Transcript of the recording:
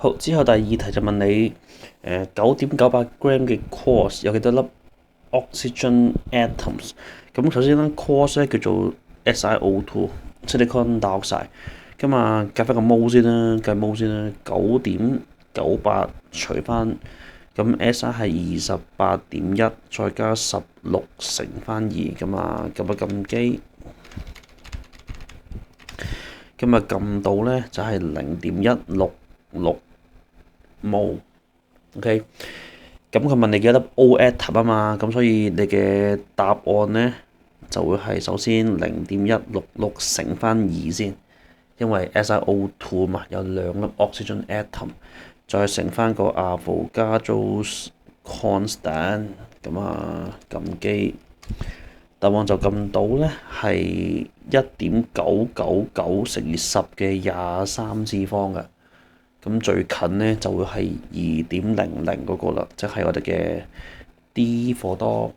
好，之後第二題就問你9.98 gram 嘅 quartz 有幾多粒 oxygen atoms？咁首先咧 quartz 咧叫做 SiO2 silicon dioxide。咁啊計翻個 mol 先啦，9.98除翻，咁 Si 係28.1，再加16乘翻2，咁啊撳一撳機，咁啊撳到咧就係0.166mol。OK，咁佢問你幾多粒 O atom 啊嘛，咁所以你嘅答案咧就會係首先0.166乘翻2先，因為 SiO2 嘛有2粒 oxygen atom，再乘翻個阿伏加州 constant，咁啊撳機，答案就撳到咧係1.999乘以10嘅23次方嘅。咁最近咧就會係2.00嗰個啦，即係我哋嘅 D 貨多。